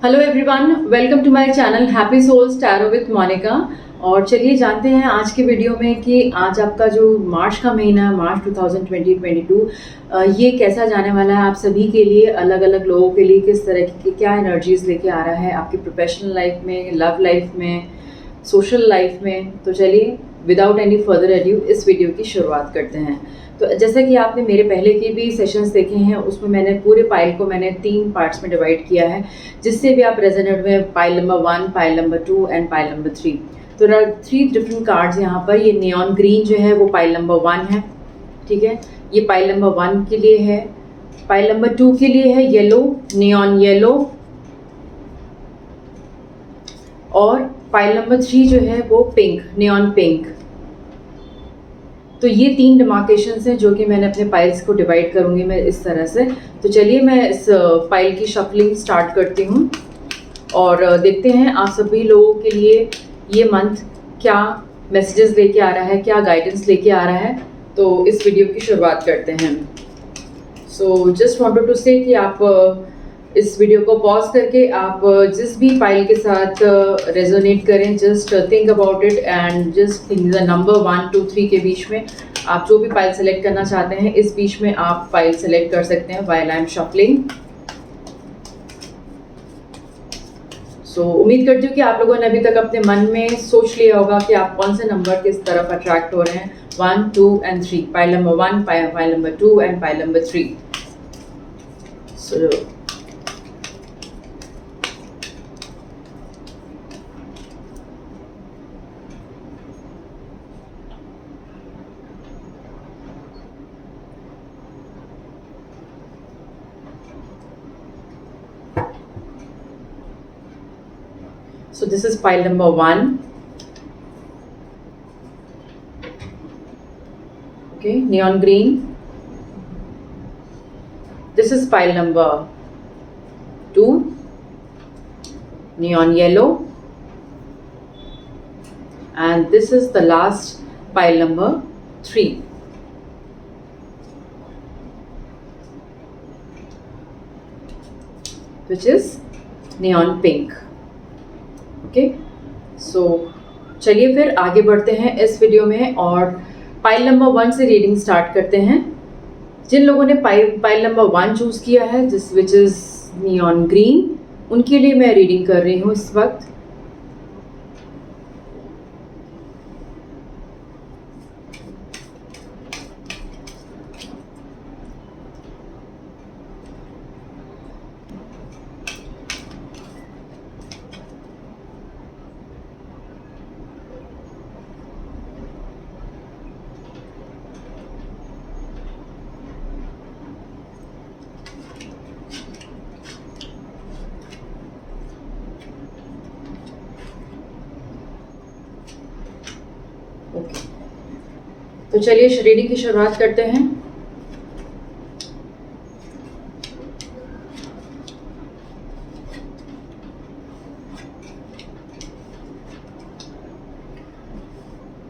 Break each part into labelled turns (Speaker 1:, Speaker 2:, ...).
Speaker 1: Hello everyone, welcome to my channel happy souls tarot with Monica. और चलिए जानते हैं आज के वीडियो में कि आज आपका जो मार्च का महीना है, मार्च 2022, ये कैसा जाने वाला है आप सभी के लिए, अलग अलग लोगों के लिए किस तरह की क्या एनर्जीज लेके आ रहा है आपकी प्रोफेशनल लाइफ में, लव लाइफ में, सोशल लाइफ में। तो चलिए विदाउट एनी फर्दर एड्यू इस वीडियो की शुरुआत करते हैं। तो जैसा कि आपने मेरे पहले के भी सेशंस देखे हैं, उसमें मैंने पूरे पाइल को मैंने 3 पार्ट्स में डिवाइड किया है, जिससे भी आप रेजोनेट में pile number 1, pile number 2 and pile number 3। तो 3 डिफरेंट कार्ड्स यहाँ पर। ये नियॉन ग्रीन जो है वो पाइल नंबर 1 है, ठीक है। ये पाइल नंबर 1 के लिए है। पाइल नंबर 2 के लिए है येलो, नियॉन येलो। और पाइल नंबर 3 जो है वो पिंक, नियॉन पिंक। तो ये 3 डिमार्केशंस हैं जो कि मैंने अपने पाइल्स को डिवाइड करूंगी मैं इस तरह से। तो चलिए मैं इस पाइल की शफलिंग स्टार्ट करती हूँ और देखते हैं आप सभी लोगों के लिए ये मंथ क्या मैसेजेस लेके आ रहा है, क्या गाइडेंस लेके आ रहा है। तो इस वीडियो की शुरुआत करते हैं। सो जस्ट वांटेड टू से कि आप इस वीडियो को पॉज करके आप जिस भी पाइल के साथ रेजोनेट करें, just think about it and just think the number 1, 2, 3 के बीच में आप जो भी पाइल सेलेक्ट करना चाहते हैं, इस बीच में आप पाइल सेलेक्ट कर सकते हैं व्हाइल आई एम शफलिंग। सो उम्मीद करती हूँ कि आप लोगों ने अभी तक अपने मन में सोच लिया होगा कि आप कौन से नंबर किस तरफ अट्रैक्ट हो रहे हैं। 1, 2 and 3, pile number 1, pile number 2 and pile number 3। So So this is pile number 1. Okay, neon green. This is pile number 2, neon yellow. And this is the last pile number 3. Which is neon pink. Okay, so चलिए फिर आगे बढ़ते हैं इस video में और pile number 1 से reading start करते हैं। जिन लोगों ने पाइल नंबर 1 चूज किया है, जिस विच इज नियॉन ग्रीन, उनके लिए मैं रीडिंग कर रही हूँ इस वक्त। ओके, तो चलिए रीडिंग की शुरुआत करते हैं।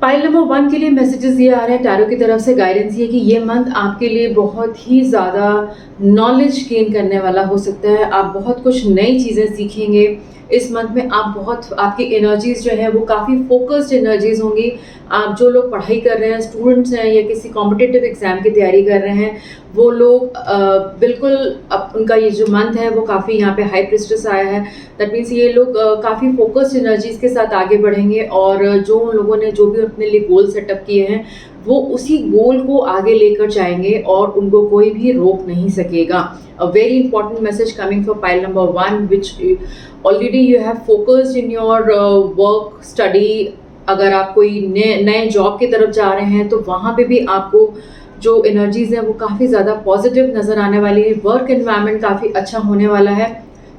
Speaker 1: पाइल नंबर 1 के लिए मैसेजेस ये आ रहे हैं टैरो की तरफ से, गाइडेंस ये कि ये मंथ आपके लिए बहुत ही ज़्यादा नॉलेज गेन करने वाला हो सकता है। आप बहुत कुछ नई चीज़ें सीखेंगे इस मंथ में। आप बहुत, आपकी एनर्जीज जो है वो काफ़ी फोकस्ड एनर्जीज होंगी। आप जो लोग पढ़ाई कर रहे हैं, स्टूडेंट्स हैं या किसी कॉम्पिटिटिव एग्जाम की तैयारी कर रहे हैं, वो लोग बिल्कुल उनका ये जो मंथ है वो काफ़ी यहाँ पे हाई प्रेस्टिस आया है। दैट मीन्स ये लोग काफ़ी फोकस्ड एनर्जीज के साथ आगे बढ़ेंगे और जो उन लोगों ने जो भी अपने लिए गोल सेटअप किए हैं वो उसी गोल को आगे लेकर जाएंगे और उनको कोई भी रोक नहीं सकेगा। A very important message coming for pile number 1 which already you have focused in your work study. अगर आप कोई नए जॉब की तरफ जा रहे हैं तो वहाँ पे भी आपको जो एनर्जीज हैं वो काफ़ी ज़्यादा पॉजिटिव नज़र आने वाली है। वर्क एनवायरनमेंट काफ़ी अच्छा होने वाला है।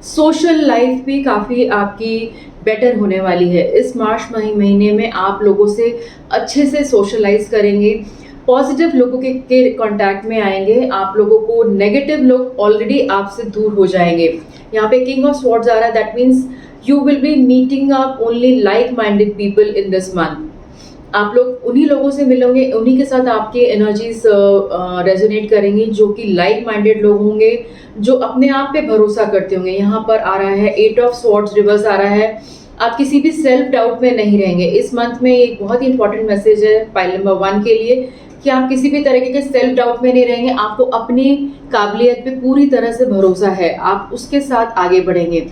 Speaker 1: सोशल लाइफ भी काफ़ी आपकी बेटर होने वाली है। इस मार्च महीने में आप लोगों से अच्छे से सोशलाइज करेंगे, पॉजिटिव लोगों के कांटेक्ट में आएंगे। आप लोगों को नेगेटिव लोग ऑलरेडी आपसे दूर हो जाएंगे। यहाँ पे किंग ऑफ स्वॉर्ड्स आ रहा है, that means you will be meeting up only like-minded people in this month. आप लोग उन्हीं लोगों से मिलोगे, उन्हीं के साथ आपकी एनर्जीज रेजोनेट करेंगी, जो कि लाइक माइंडेड लोग होंगे, जो अपने आप पे भरोसा करते होंगे। यहाँ पर आ रहा है 8 ऑफ स्वॉर्ड्स रिवर्स आ रहा है। आप किसी भी सेल्फ डाउट में नहीं रहेंगे इस मंथ में। एक बहुत ही इंपॉर्टेंट मैसेज है पाइल नंबर 1 के लिए कि आप किसी भी तरीके के सेल्फ डाउट में नहीं रहेंगे। आपको अपनी काबिलियत पे पूरी तरह से भरोसा है, आप उसके साथ आगे बढ़ेंगे।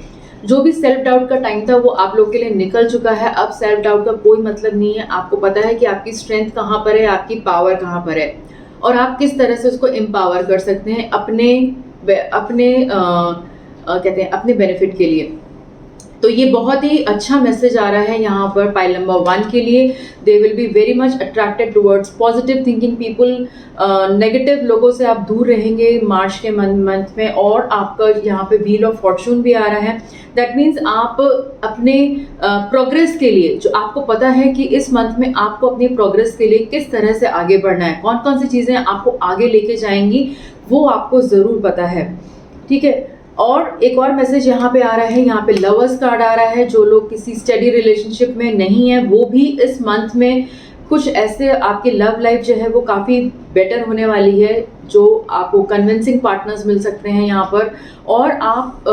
Speaker 1: जो भी सेल्फ डाउट का टाइम था वो आप लोग के लिए निकल चुका है। अब सेल्फ डाउट का कोई मतलब नहीं है। आपको पता है कि आपकी स्ट्रेंथ कहाँ पर है, आपकी पावर कहाँ पर है, और आप किस तरह से उसको एम्पावर कर सकते हैं अपने अपने कहते हैं अपने बेनिफिट के लिए। तो ये बहुत ही अच्छा मैसेज आ रहा है यहाँ पर पाइल नंबर 1 के लिए। They will be very much attracted towards positive thinking people. Negative लोगों से आप दूर रहेंगे मार्च के मंथ में। और आपका यहाँ पे व्हील ऑफ फॉर्चून भी आ रहा है। दैट मीन्स आप अपने प्रोग्रेस के लिए, जो आपको पता है कि इस मंथ में आपको अपनी प्रोग्रेस के लिए किस तरह से आगे बढ़ना है, कौन कौन सी चीज़ें आपको आगे लेके जाएंगी, वो आपको ज़रूर पता है। ठीक है। और एक और मैसेज यहाँ पे आ रहा है, यहाँ पे लवर्स कार्ड आ रहा है। जो लोग किसी स्टडी रिलेशनशिप में नहीं है वो भी इस मंथ में कुछ ऐसे, आपकी लव लाइफ जो है वो काफ़ी बेटर होने वाली है, जो आपको कन्विंसिंग पार्टनर्स मिल सकते हैं यहाँ पर। और आप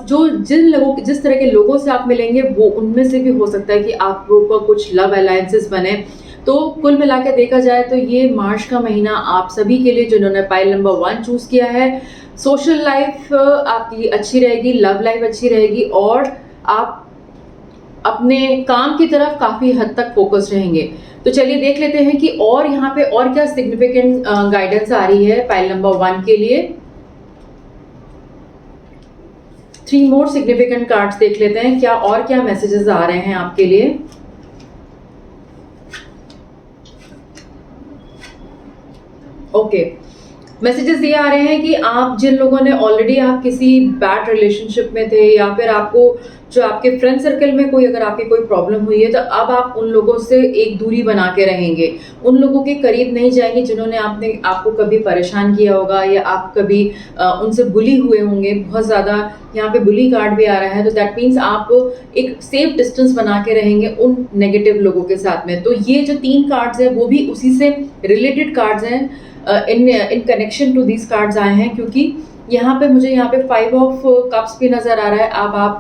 Speaker 1: जो जिस तरह के लोगों से आप मिलेंगे वो उनमें से भी हो सकता है कि आपको कुछ लव अलायंसेस बने। तो कुल मिलाकर देखा जाए तो ये मार्च का महीना आप सभी के लिए, जिन्होंने पाइल नंबर 1 चूज किया है, सोशल लाइफ आपकी अच्छी रहेगी, लव लाइफ अच्छी रहेगी, और आप अपने काम की तरफ काफ़ी हद तक फोकस रहेंगे। तो चलिए देख लेते हैं कि और यहाँ पे और क्या सिग्निफिकेंट गाइडेंस आ रही है पाइल नंबर 1 के लिए। 3 मोर सिग्निफिकेंट कार्ड्स देख लेते हैं, क्या और क्या मैसेजेस आ रहे हैं आपके लिए। ओके, मैसेजेस ये आ रहे हैं कि आप जिन लोगों ने ऑलरेडी, आप किसी बैड रिलेशनशिप में थे, या फिर आपको जो आपके फ्रेंड सर्कल में कोई, अगर आपकी कोई प्रॉब्लम हुई है, तो अब आप उन लोगों से एक दूरी बना के रहेंगे। उन लोगों के करीब नहीं जाएंगे जिन्होंने आपको कभी परेशान किया होगा, या आप कभी उनसे बुली हुए होंगे बहुत ज़्यादा। यहाँ पे बुली कार्ड भी आ रहा है, तो दैट मीन्स आप एक सेफ डिस्टेंस बना के रहेंगे उन नेगेटिव लोगों के साथ में। तो ये जो 3 कार्ड्स हैं वो भी उसी से रिलेटेड कार्ड्स हैं, in connection to these cards आए हैं, क्योंकि यहाँ पे मुझे 5 ऑफ कप्स भी नज़र आ रहा है। अब आप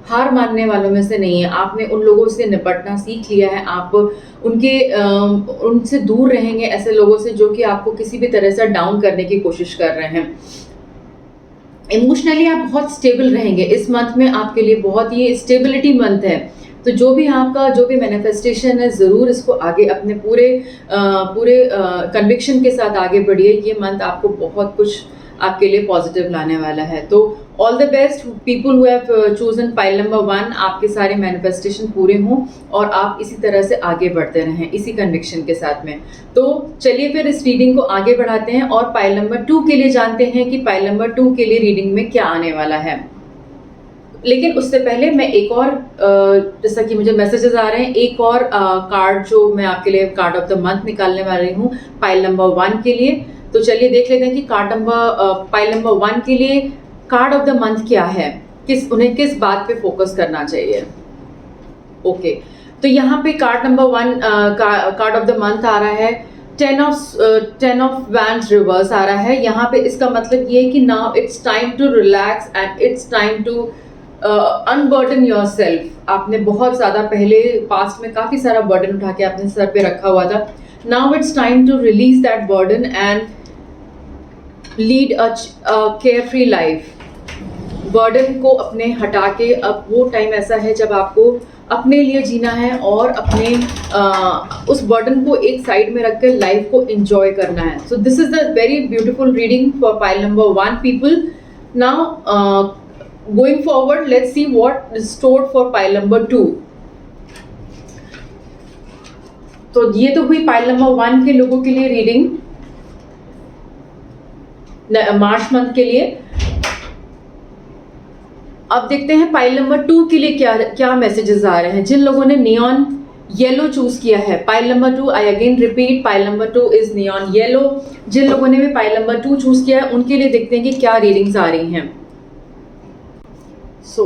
Speaker 1: हार मानने वालों में से नहीं है, आपने उन लोगों से निपटना सीख लिया है। आप उनसे दूर रहेंगे, ऐसे लोगों से जो कि आपको किसी भी तरह से डाउन करने की कोशिश कर रहे हैं। इमोशनली आप बहुत स्टेबल रहेंगे इस मंथ में, आपके लिए बहुत ही स्टेबिलिटी मंथ है। तो जो भी मैनिफेस्टेशन है, ज़रूर इसको आगे अपने पूरे कन्विक्शन के साथ आगे बढ़िए। ये मंथ आपको बहुत कुछ आपके लिए पॉजिटिव लाने वाला है। तो all the best people who have chosen pile number 1, आपके सारे मैनिफेस्टेशन पूरे हों और आप इसी तरह से आगे बढ़ते रहें इसी कन्विक्शन के साथ में। तो चलिए फिर इस रीडिंग को आगे बढ़ाते हैं और पाइल नंबर 2 के लिए जानते हैं कि पाइल नंबर 2 के लिए रीडिंग में क्या आने वाला है। लेकिन उससे पहले मैं एक और, जैसा कि मुझे मैसेजेस आ रहे हैं, एक और कार्ड जो मैं आपके लिए कार्ड ऑफ द मंथ निकालने वाली हूँ पाइल नंबर 1 के लिए। तो चलिए देख लेते हैं कि पाइल नंबर 1 के लिए कार्ड ऑफ द मंथ क्या है, उन्हें किस बात पे फोकस करना चाहिए। ओके, तो यहाँ पे card number 1, card of the month आ रहा है 10 ऑफ वैंड्स रिवर्स आ रहा है। यहाँ पे इसका मतलब ये है कि now it's time to relax and it's time to unburden your self. आपने बहुत ज़्यादा पहले पास्ट में काफ़ी सारा बर्डन उठा के अपने सर पे रखा हुआ था। Now it's time to release that burden and lead a carefree life. Burden को अपने हटा के अब वो टाइम ऐसा है जब आपको अपने लिए जीना है और अपने उस बर्डन को एक साइड में रख कर लाइफ को एंजॉय करना है। सो this is the very beautiful reading for pile number 1 people. Now going forward, let's see what is stored for pile number 2. तो ये तो हुई पाइल नंबर 1 के लोगों के लिए रीडिंग मार्च मंथ के लिए। अब देखते हैं पाइल नंबर 2 के लिए क्या मैसेजेस आ रहे हैं। जिन लोगों ने नियॉन येलो चूज किया है, pile number 2, I again repeat, pile number 2 is neon yellow. जिन लोगों ने भी पाइल नंबर 2 चूज किया है उनके लिए देखते हैं कि क्या रीडिंग्स आ रही हैं। So,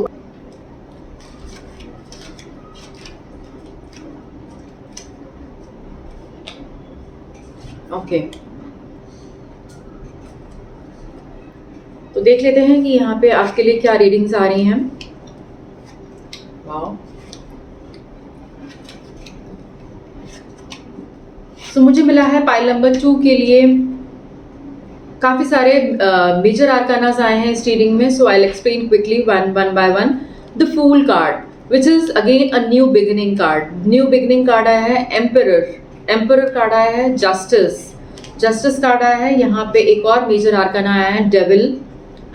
Speaker 1: ओके, तो देख लेते हैं कि यहाँ पे आपके लिए क्या रीडिंग्स आ रही हैं। वाओ, तो मुझे मिला है पाइल नंबर 2 के लिए काफ़ी सारे मेजर आर्कानास आए हैं इस रीडिंग में, so I will explain quickly one by one. The fool card which is again a new beginning card. New beginning card आया है। एम्परर कार्ड आया है। जस्टिस कार्ड आया है। यहाँ पे एक और मेजर आर्काना आया है, devil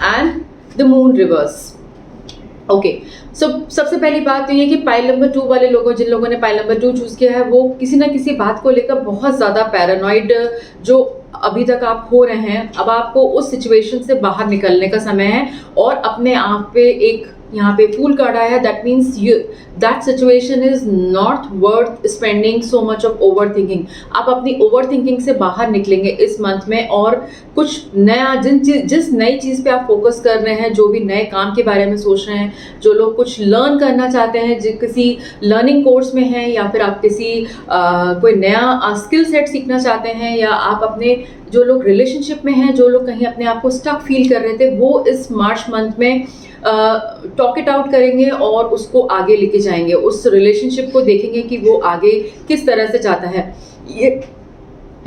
Speaker 1: and the moon reverse. Okay, so सबसे पहली बात तो ये कि पाइल नंबर 2 वाले लोगों, जिन लोगों ने पाइल नंबर 2 चूज किया है, वो किसी ना किसी बात को लेकर बहुत ज़्यादा पैरानॉइड जो अभी तक आप हो रहे हैं, अब आपको उस सिचुएशन से बाहर निकलने का समय है और अपने आप पे एक यहाँ पे फूल कार्ड आया है। That means that situation is not worth spending so much of over thinking. आप अपनी ओवर थिंकिंग से बाहर निकलेंगे इस मंथ में और कुछ नया, जिस नई चीज़ पे आप फोकस कर रहे हैं, जो भी नए काम के बारे में सोच रहे हैं, जो लोग कुछ लर्न करना चाहते हैं, जो किसी लर्निंग कोर्स में हैं, या फिर आप किसी कोई नया स्किल सेट सीखना चाहते हैं, या आप अपने जो लोग रिलेशनशिप में हैं, जो लोग कहीं अपने आप को स्टक फील कर रहे थे, वो इस मार्च मंथ में टॉक इट आउट करेंगे और उसको आगे लेके जाएंगे। उस रिलेशनशिप को देखेंगे कि वो आगे किस तरह से जाता है।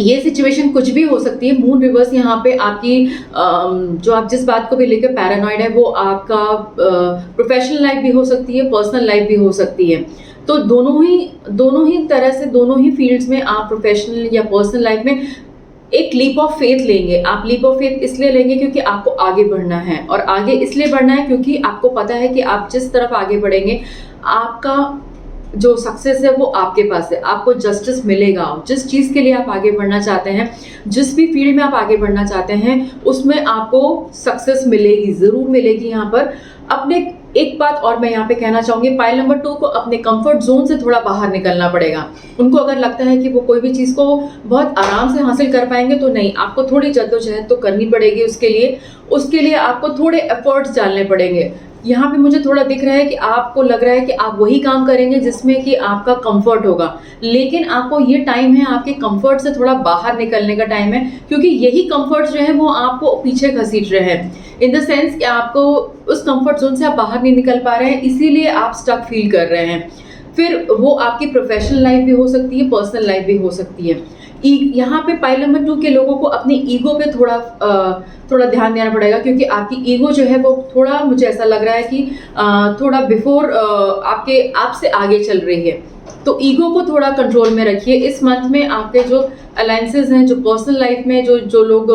Speaker 1: ये सिचुएशन कुछ भी हो सकती है। मून रिवर्स यहाँ पे आपकी जो आप जिस बात को भी लेकर पैरानॉइड है, वो आपका प्रोफेशनल लाइफ भी हो सकती है, पर्सनल लाइफ भी हो सकती है। तो दोनों ही तरह से, दोनों ही फील्ड्स में आप प्रोफेशनल या पर्सनल लाइफ में एक लीप ऑफ फेथ लेंगे। आप लीप ऑफ फेथ इसलिए लेंगे क्योंकि आपको आगे बढ़ना है, और आगे इसलिए बढ़ना है क्योंकि आपको पता है कि आप जिस तरफ आगे बढ़ेंगे, आपका जो सक्सेस है वो आपके पास है। आपको जस्टिस मिलेगा। जिस चीज़ के लिए आप आगे बढ़ना चाहते हैं, जिस भी फील्ड में आप आगे बढ़ना चाहते हैं, उसमें आपको सक्सेस मिलेगी, ज़रूर मिलेगी। यहाँ पर अपने एक बात और मैं यहाँ पे कहना चाहूँगी, पाइल नंबर 2 को अपने कंफर्ट जोन से थोड़ा बाहर निकलना पड़ेगा। उनको अगर लगता है कि वो कोई भी चीज़ को बहुत आराम से हासिल कर पाएंगे, तो नहीं, आपको थोड़ी जद्दोजहद तो करनी पड़ेगी उसके लिए आपको थोड़े एफर्ट्स डालने पड़ेंगे। यहाँ पे मुझे थोड़ा दिख रहा है कि आपको लग रहा है कि आप वही काम करेंगे जिसमें कि आपका कंफर्ट होगा, लेकिन आपको ये टाइम है आपके कंफर्ट से थोड़ा बाहर निकलने का टाइम है, क्योंकि यही कंफर्ट जो है वो आपको पीछे घसीट रहे हैं। इन द सेंस कि आपको उस कंफर्ट जोन से आप बाहर नहीं निकल पा रहे हैं, इसीलिए आप स्टक फील कर रहे हैं। फिर वो आपकी प्रोफेशनल लाइफ भी हो सकती है, पर्सनल लाइफ भी हो सकती है। यहाँ पे पाइल नंबर 2 के लोगों को अपनी ईगो पे थोड़ा ध्यान देना पड़ेगा, क्योंकि आपकी ईगो जो है वो थोड़ा, मुझे ऐसा लग रहा है कि थोड़ा बिफोर आपसे आगे चल रही है। तो ईगो को थोड़ा कंट्रोल में रखिए। इस मंथ में आपके जो अलायंसेस हैं, जो पर्सनल लाइफ में जो लोग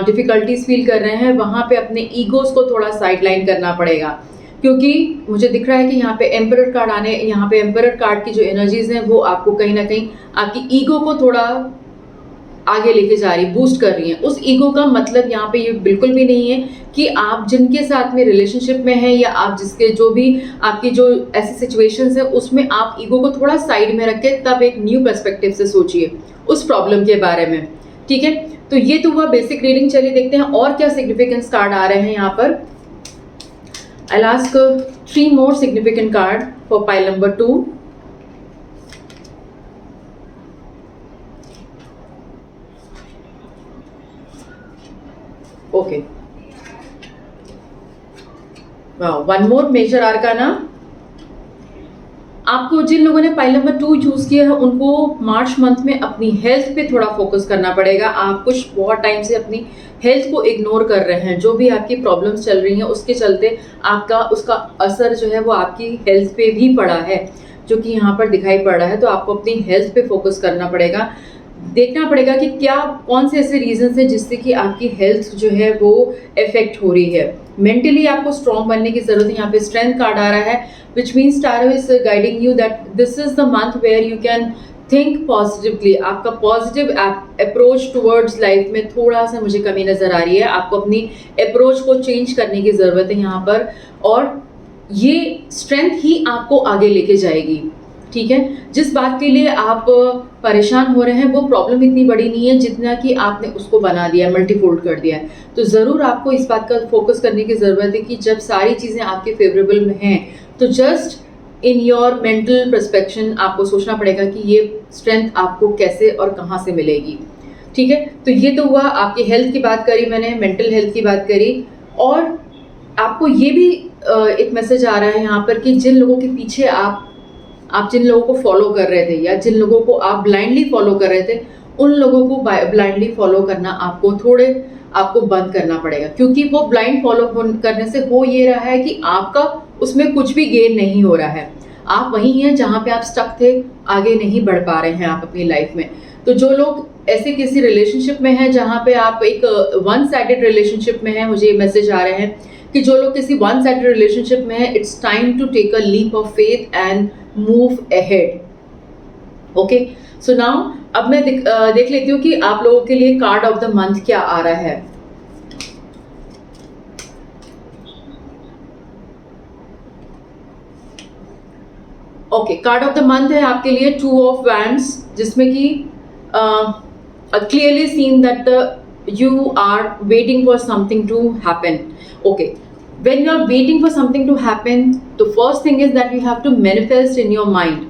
Speaker 1: डिफिकल्टीज फील कर रहे हैं, वहाँ पे अपने ईगोज को थोड़ा साइडलाइन करना पड़ेगा, क्योंकि मुझे दिख रहा है कि यहाँ पे एम्परर कार्ड की जो एनर्जीज हैं वो आपको कहीं ना कहीं आपकी ईगो को थोड़ा आगे लेके जा रही, बूस्ट कर रही हैं। उस ईगो का मतलब यहाँ पे ये बिल्कुल भी नहीं है कि आप जिनके साथ में रिलेशनशिप में हैं, या आप जिसके जो भी आपकी जो ऐसी सिचुएशंस है, उसमें आप ईगो को थोड़ा साइड में रख के तब एक न्यू पर्सपेक्टिव से सोचिए उस प्रॉब्लम के बारे में। ठीक है, तो ये तो हुआ बेसिक रीडिंग। चलिए देखते हैं और क्या सिग्निफिकेंस कार्ड आ रहे हैं यहाँ पर। I'll ask 3 more significant card for pile number 2. Okay. Wow, one more major arcana. आपको जिन लोगों ने पाइल नंबर 2 चूज़ किया है, उनको मार्च मंथ में अपनी हेल्थ पे थोड़ा फोकस करना पड़ेगा। आप कुछ बहुत टाइम से अपनी हेल्थ को इग्नोर कर रहे हैं। जो भी आपकी प्रॉब्लम्स चल रही हैं, उसके चलते उसका असर जो है वो आपकी हेल्थ पे भी पड़ा है, जो कि यहाँ पर दिखाई पड़ रहा है। तो आपको अपनी हेल्थ पे फोकस करना पड़ेगा। देखना पड़ेगा कि कौन से ऐसे रीजंस हैं जिससे कि आपकी हेल्थ जो है वो इफेक्ट हो रही है। मेंटली आपको स्ट्रॉन्ग बनने की जरूरत है। यहाँ पे स्ट्रेंथ कार्ड आ रहा है, which means tarot is guiding you that this is the month where you can think positively. आपका पॉजिटिव अप्रोच टुवर्ड्स लाइफ में थोड़ा सा मुझे कमी नज़र आ रही है। आपको अपनी अप्रोच को चेंज करने की ज़रूरत है यहाँ पर, और ये स्ट्रेंथ ही आपको आगे लेके जाएगी। ठीक है, जिस बात के लिए आप परेशान हो रहे हैं, वो प्रॉब्लम इतनी बड़ी नहीं है जितना कि आपने उसको बना दिया, मल्टीफोल्ड कर दिया है। तो ज़रूर आपको इस बात का फोकस करने की ज़रूरत है कि जब सारी चीज़ें आपके फेवरेबल में हैं, तो just in your mental perception आपको सोचना पड़ेगा कि ये स्ट्रेंथ आपको कैसे और कहाँ से मिलेगी। ठीक है, तो ये तो हुआ, आपकी हेल्थ की बात करी मैंने, मेंटल हेल्थ की बात करी, और आपको ये भी एक मैसेज आ रहा है यहाँ पर कि जिन लोगों के पीछे आप जिन लोगों को फॉलो कर रहे थे या जिन लोगों को आप ब्लाइंडली फॉलो कर रहे थे, उन लोगों को ब्लाइंडली फॉलो करना आपको बंद करना पड़ेगा, क्योंकि वो ब्लाइंड फॉलो करने से हो ये रहा है कि आपका उसमें कुछ भी गेन नहीं हो रहा है। आप वहीं हैं जहाँ पे आप स्टक थे, आगे नहीं बढ़ पा रहे हैं आप अपनी लाइफ में। तो जो लोग ऐसे किसी रिलेशनशिप में हैं जहाँ पे आप एक वन साइडेड रिलेशनशिप में हैं, मुझे ये मैसेज आ रहे हैं कि जो लोग किसी वन साइडेड रिलेशनशिप में हैं, it's time to take a leap of faith and move ahead. Okay, so now अब मैं देख लेती हूँ कि आप लोगों के लिए कार्ड ऑफ द मंथ क्या आ रहा है। Okay, card of the month है आपके लिए 2 ऑफ वैंड्स, जिसमें कि clearly seen that you are waiting for something to happen. Okay, when you are waiting for something to happen, the first thing is that you have to manifest in your mind.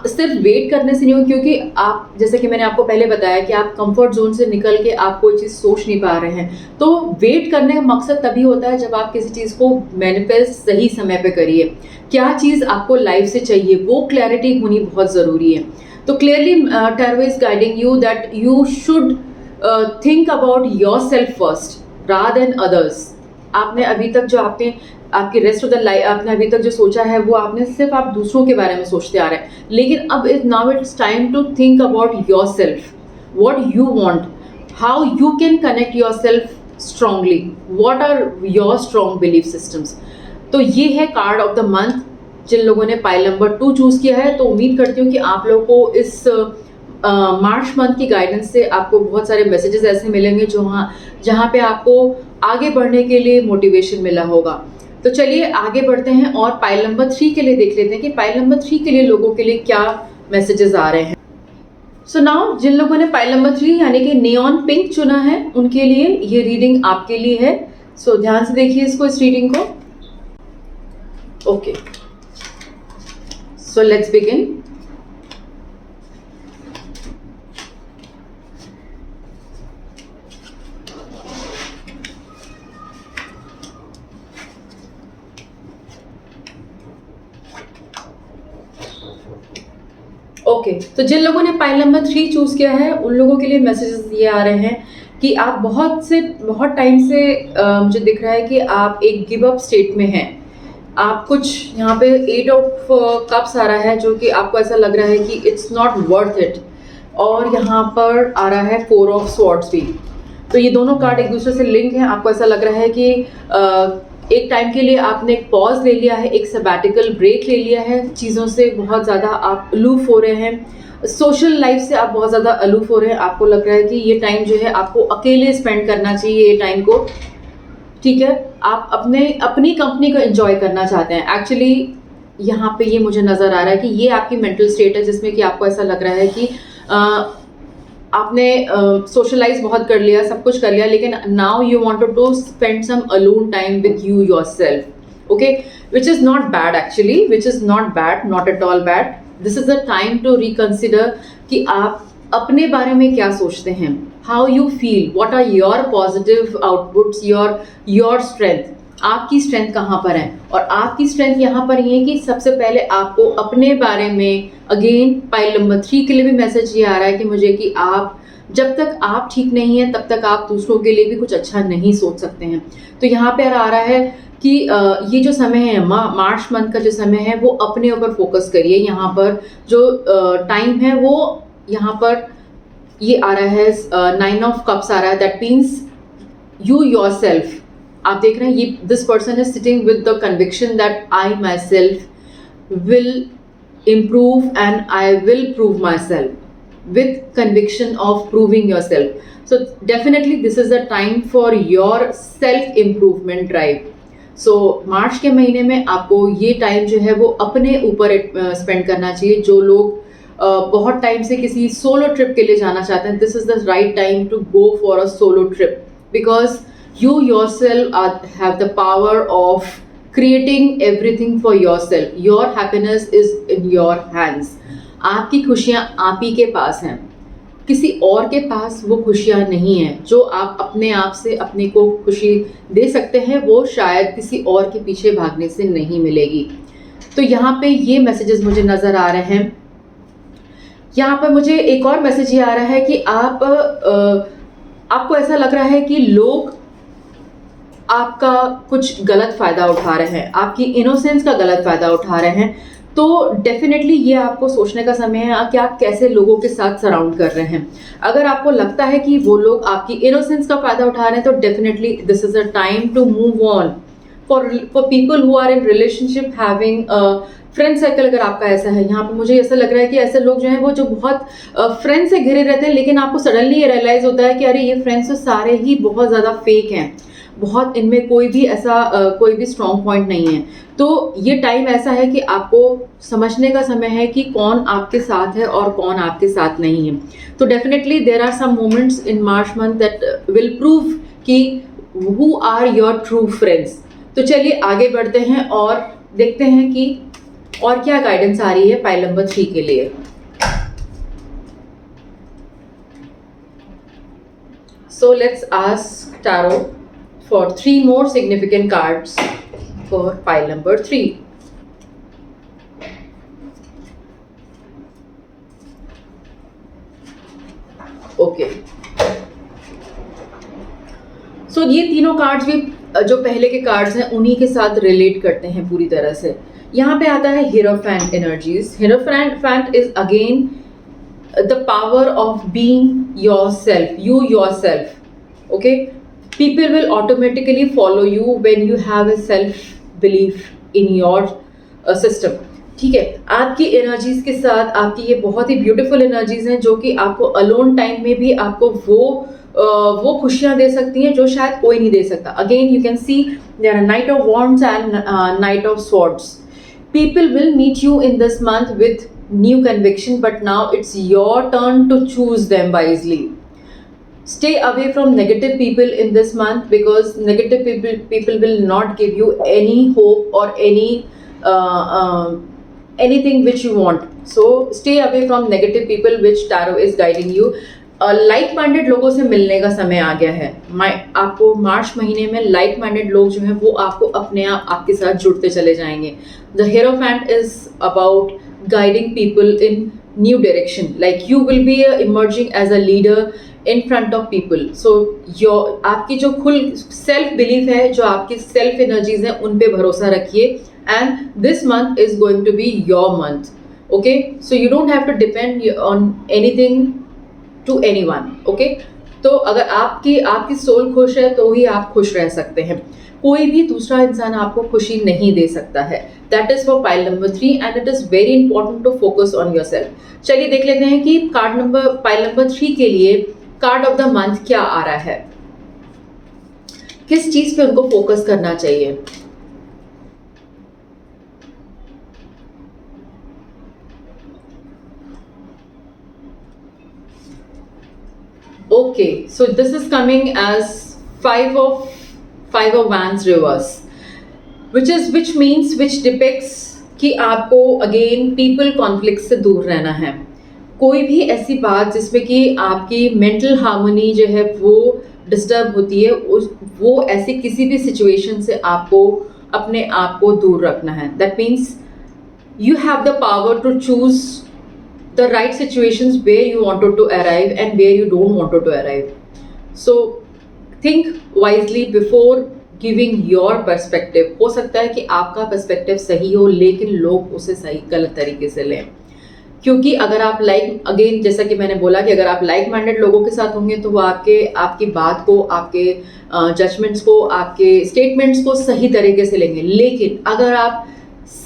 Speaker 1: सिर्फ wait करने से नहीं हो, क्योंकि आप, जैसे कि मैंने आपको पहले बताया कि आप कंफर्ट जोन से निकल के आप कोई चीज़ सोच नहीं पा रहे हैं, तो वेट करने का मकसद तभी होता है जब आप किसी चीज़ को मैनिफेस्ट सही समय पे करिए। क्या चीज़ आपको लाइफ से चाहिए, वो क्लैरिटी होनी बहुत ज़रूरी है। तो clearly tarot is guiding you that you should think about your self first rather than others. आपने अभी तक जो आपकी रेस्ट ऑफ द लाइफ आपने अभी तक जो सोचा है, वो आपने सिर्फ आप दूसरों के बारे में सोचते आ रहे हैं, लेकिन अब now it's time to think about your self, what you want, how you can connect your self strongly, what are your strong belief systems. तो ये है कार्ड ऑफ द मंथ। जिन लोगों ने पाइल नंबर 2 चूज किया है, तो उम्मीद करती हूँ कि आप लोगों को इस मार्च मंथ की गाइडेंस से आपको बहुत सारे मैसेजेस ऐसे मिलेंगे जहाँ पे आपको आगे बढ़ने के लिए मोटिवेशन मिला होगा। तो चलिए आगे बढ़ते हैं और पाइल नंबर 3 के लिए देख लेते हैं कि पाइल नंबर 3 के लिए लोगों के लिए क्या मैसेजेस आ रहे हैं। सो नाउ जिन लोगों ने पाइल नंबर 3 यानी कि नियॉन पिंक चुना है, उनके लिए ये रीडिंग आपके लिए है। सो ध्यान से देखिए इस रीडिंग को। Okay, so let's begin. Okay, तो जिन लोगों ने पाइल नंबर 3 चूज किया है, उन लोगों के लिए मैसेजेस ये आ रहे हैं कि आप बहुत टाइम से मुझे दिख रहा है कि आप एक गिव अप स्टेट में हैं। आप कुछ यहाँ पे 8 ऑफ कप्स आ रहा है, जो कि आपको ऐसा लग रहा है कि इट्स नॉट वर्थ इट, और यहाँ पर आ रहा है 4 ऑफ स्वॉर्ड्स भी। तो ये दोनों कार्ड एक दूसरे से लिंक हैं। आपको ऐसा लग रहा है कि एक टाइम के लिए आपने एक पॉज ले लिया है, एक सबैटिकल ब्रेक ले लिया है, चीज़ों से बहुत ज़्यादा आप अलूफ हो रहे हैं, सोशल लाइफ से आप बहुत ज़्यादा अलूफ हो रहे हैं। आपको लग रहा है कि ये टाइम जो है आपको अकेले स्पेंड करना चाहिए, ये टाइम को, ठीक है, आप अपनी कंपनी को एंजॉय करना चाहते हैं। एक्चुअली यहाँ पे ये मुझे नज़र आ रहा है कि ये आपकी मेंटल स्टेट है, जिसमें कि आपको ऐसा लग रहा है कि आपने सोशलाइज बहुत कर लिया, सब कुछ कर लिया, लेकिन now you wanted to spend some alone time with you yourself. Okay, which is not bad actually, which is not bad, not at all bad. This is the time to reconsider कि आप अपने बारे में क्या सोचते हैं, how you feel, what are your positive outputs, your strength. आपकी strength कहाँ पर है, और आपकी स्ट्रेंथ यहाँ पर ये है कि सबसे पहले आपको अपने बारे में, अगेन पाइल नंबर 3 के लिए भी मैसेज ये आ रहा है कि मुझे कि आप जब तक आप ठीक नहीं हैं तब तक आप दूसरों के लिए भी कुछ अच्छा नहीं सोच सकते हैं। तो यहाँ पर आ रहा है कि ये जो समय है मार्च मंथ का जो समय है, वो अपने ऊपर फोकस करिए। यहाँ पर जो टाइम है वो यहाँ पर ये आ रहा है 9 ऑफ कप्स आ रहा है, दैट मीन्स यू योरसेल्फ। आप देख रहे हैं ये this person is sitting with the conviction that I my self will improve and I will prove myself, with conviction of proving yourself. So definitely this is the time for your self improvement drive. So मार्च के महीने में आपको ये time जो है वो अपने ऊपर स्पेंड करना चाहिए। जो लोग बहुत टाइम से किसी सोलो ट्रिप के लिए जाना चाहते हैं, this is the right time to go for a solo trip, because you yourself have the power of creating everything for yourself. Your happiness is in your hands. आपकी खुशियाँ आप ही के पास हैं। किसी और के पास वो खुशियाँ नहीं हैं। जो आप अपने आप से अपने को खुशी दे सकते हैं वो शायद किसी और के पीछे भागने से नहीं मिलेगी। तो यहाँ पे ये मैसेजेस मुझे नज़र आ रहे हैं। यहाँ पर मुझे एक और मैसेज ये आ रहा है कि आपको ऐसा लग रहा है कि लोग आपका कुछ गलत फ़ायदा उठा रहे हैं, आपकी इनोसेंस का गलत फ़ायदा उठा रहे हैं। तो डेफिनेटली ये आपको सोचने का समय है कि आप कैसे लोगों के साथ सराउंड कर रहे हैं। अगर आपको लगता है कि वो लोग आपकी इनोसेंस का फ़ायदा उठा रहे हैं तो definitely this is a time to move on. For people who are in relationship having friend circle, अगर आपका ऐसा है, यहाँ पे मुझे ऐसा लग रहा है कि ऐसे लोग जो हैं वो जो बहुत फ्रेंड से घिरे रहते हैं, लेकिन आपको सडनली ये रियलाइज़ होता है कि अरे ये फ्रेंड्स तो सारे ही बहुत ज़्यादा फेक हैं, बहुत इनमें कोई भी ऐसा कोई भी स्ट्रॉन्ग पॉइंट नहीं है। तो ये टाइम ऐसा है कि आपको समझने का समय है कि कौन आपके साथ है और कौन आपके साथ नहीं है। तो definitely there are some moments in March month that will prove कि who are your true friends. तो चलिए आगे बढ़ते हैं और देखते हैं कि और क्या गाइडेंस आ रही है पाइल नंबर 3 के लिए। So let's ask Tarot for 3 more significant cards for pile number 3. Okay. So ये तीनों कार्ड्स भी जो पहले के कार्ड्स हैं उन्हीं के साथ रिलेट करते हैं पूरी तरह से। यहाँ पे आता है hierophant energies. Hierophant is again the power of being yourself, you yourself. Okay, people will automatically follow you when you have a self belief in your system. ठीक है, आपकी एनर्जीज के साथ आपकी ये बहुत ही ब्यूटीफुल एनर्जीज हैं जो कि आपको अलोन टाइम में भी आपको वो खुशियाँ दे सकती हैं जो शायद कोई नहीं दे सकता। Again you can see there are knight of wands and knight of swords. People will meet you in this month with new conviction, but now it's your turn to choose them wisely. Stay away from negative people in this month because negative people will not give you any hope or anything which you want. So stay away from negative people which tarot is guiding you. Like minded लोगों से मिलने का समय आ गया है। आपको मार्च महीने में लाइक माइंडेड लोग जो हैं वो आपको अपने आप आपके साथ जुड़ते चले जाएंगे। The hierophant is about guiding people in new direction, like you will be emerging as a leader in front of people. So आपकी जो खुल सेल्फ बिलीफ है, जो आपकी सेल्फ एनर्जीज हैं, उन पे भरोसा रखिए and this month is going to be your month. Okay, so you don't have to depend on anything to anyone. Okay, तो अगर आपकी सोल खुश है तो ही आप खुश रह सकते हैं। कोई भी दूसरा इंसान आपको खुशी नहीं दे सकता है. That is for pile number 3 and it is very important to focus on your self. चलिए देख लेते हैं कि पाइल नंबर 3 के लिए कार्ड ऑफ द मंथ क्या आ रहा है, किस चीज पे उनको फोकस करना चाहिए. Okay, so this is coming as five of wands reverse, which depicts कि आपको अगेन पीपल कॉन्फ्लिक्ट से दूर रहना है. कोई भी ऐसी बात जिसमें कि आपकी मेंटल हार्मनी जो है वो डिस्टर्ब होती है, वो ऐसी किसी भी सिचुएशन से आपको अपने आप को दूर रखना है. That means you have the power to choose the right situations where you wanted to arrive and where you don't wanted to arrive. So think wisely before giving your perspective. हो सकता है कि आपका पर्सपेक्टिव सही हो लेकिन लोग उसे सही गलत तरीके से लें, क्योंकि अगर आप अगेन जैसा कि मैंने बोला कि अगर आप लाइक माइंडेड लोगों के साथ होंगे तो वो आपकी बात को, आपके जजमेंट्स को, आपके स्टेटमेंट्स को सही तरीके से लेंगे. लेकिन अगर आप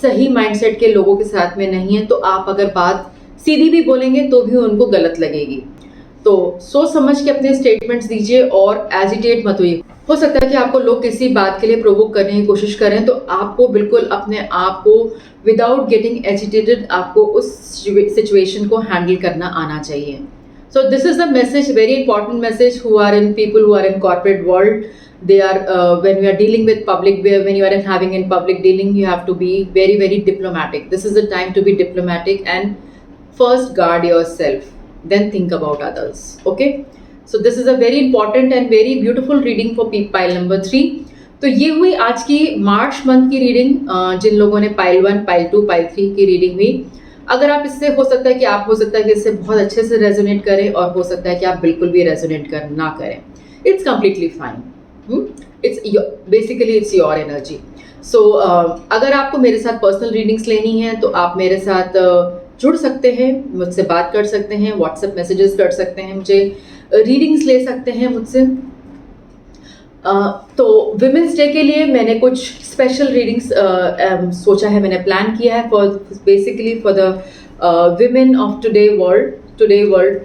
Speaker 1: सही माइंडसेट के लोगों के साथ में नहीं है तो आप अगर बात सीधी भी बोलेंगे तो भी उनको गलत लगेगी. तो सोच समझ के अपने स्टेटमेंट्स दीजिए और एजिटेट मत होइए. हो सकता है कि आपको लोग किसी बात के लिए प्रोवोक करने की कोशिश करें, तो आपको बिल्कुल अपने आप को विदाउट गेटिंग एजिटेटेड आपको उस सिचुएशन को हैंडल करना आना चाहिए. So this is the message, very important message who are in people who are in corporate world. They are when we are dealing with public, when you are having in public dealing, you have to be very diplomatic. This is the time to be diplomatic and first guard yourself. then think about others. Okay, so this is a very important and very beautiful reading for pile number 3. तो ये हुई आज की March month की reading, जिन लोगों ने pile 1, pile 2, pile 3 की reading हुई। अगर आप इससे हो सकता है कि इससे बहुत अच्छे से रेजोनेट करें, और हो सकता है कि आप बिल्कुल भी रेजोनेट ना करें। It's completely fine. It's basically it's your energy. So अगर आपको मेरे साथ पर्सनल रीडिंग्स लेनी है तो आप मेरे साथ जुड़ सकते हैं, मुझसे बात कर सकते हैं, व्हाट्सएप मैसेजेस कर सकते हैं, मुझे रीडिंग्स ले सकते हैं मुझसे। तो विमेंस डे के लिए मैंने कुछ स्पेशल रीडिंग्स सोचा है, मैंने प्लान किया है for basically for the women of today world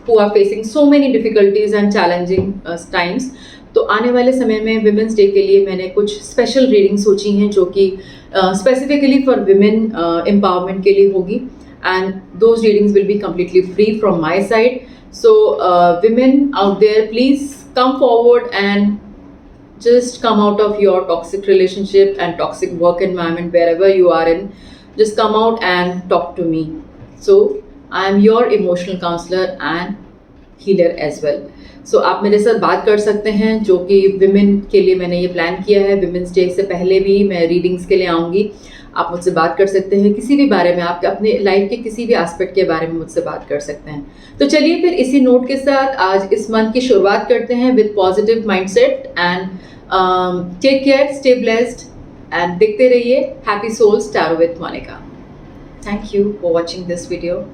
Speaker 1: who are facing so many difficulties and challenging times. तो आने वाले समय में विमेंस डे के लिए मैंने कुछ स्पेशल रीडिंग सोची हैं जो कि स्पेसिफिकली फॉर विमेन एम्पावरमेंट के लिए होगी, and those readings will be completely free from my side. So women out there, please come forward and just come out of your toxic relationship and toxic work environment wherever you are in. Just come out and talk to me. So I am your emotional counselor and healer as well. So आप मेरे साथ बात कर सकते हैं, जो कि women के लिए मैंने ये प्लान किया है। विमेंस डे से पहले भी मैं रीडिंग्स के लिए आऊँगी, आप मुझसे बात कर सकते हैं किसी भी बारे में, आप अपने लाइफ के किसी भी एस्पेक्ट के बारे में मुझसे बात कर सकते हैं। तो चलिए फिर इसी नोट के साथ आज इस मंथ की शुरुआत करते हैं with positive mindset, and take care, stay blessed, and देखते रहिए happy souls tarot with Monica. Thank you for watching this video.